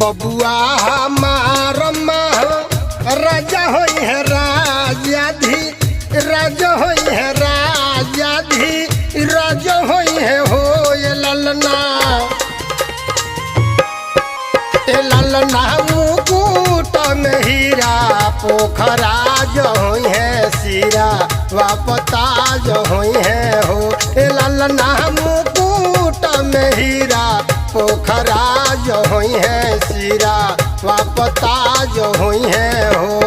बबुआ हमार राजा होई है राजाधी राजा होई है राजाधी राजा होई है हो ये ललना मुकुट में हीरा पोखरा जो होई है सीरा वापता जो होई है हो ए ललना मुकुट में हीरा पोखरा जो होई है सीरा वापता जो होई है हो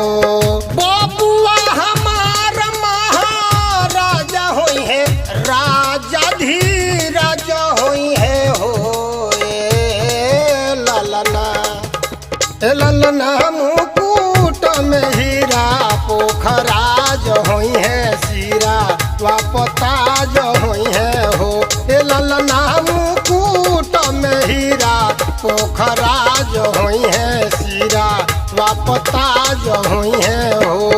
बबुआ हमार महाराजा होई है राजा धीराज होई है हो ए ललना मुकुट में हीरा पोखरा जो होई है सीरा वापता जो होई है हो ए ललना मुकुट में हीरा पोखरा जो होई है सीरा वापता जो होई है हो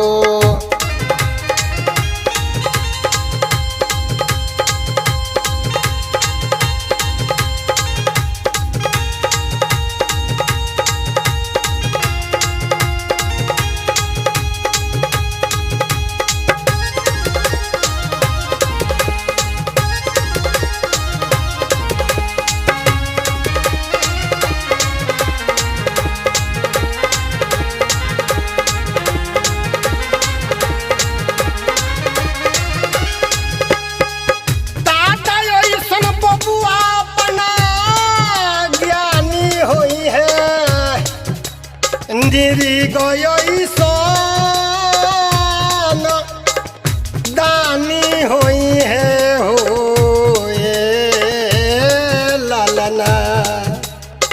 दिरी गई सोन दानी होई है हो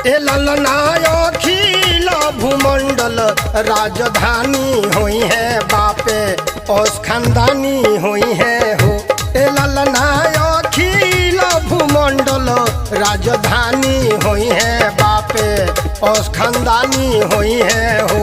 ए ललना अखिल भूमंडल राजधानी होई है बापे औस खानदानी होई है हो ए ललना अखिल भूमंडल राजधानी होई है बापे औस खानदानी होई है हो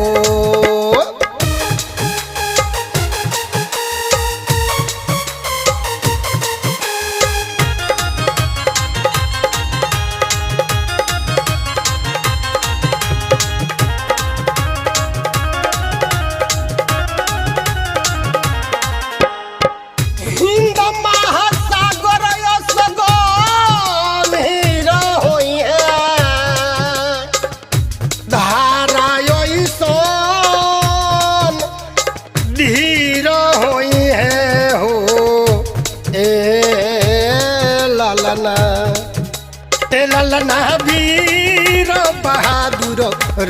ललना वीर बहादुर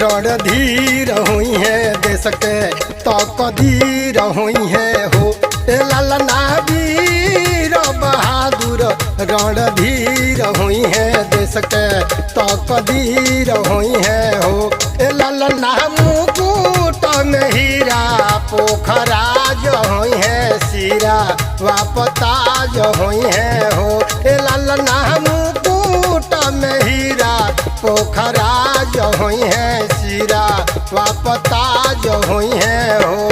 रणधीर हुई है देश के तकदीर हुई है हो ए ललना वीर बहादुर रणधीर हुई है देश के तकदीर हुई है हो ए ललना मुकुट में हीरा पोखरा जो हुई है सीरा वापता जो हुई है हो ए ललना में हीरा पोखरा जो हुई है सीरा वापता जो हुई है हो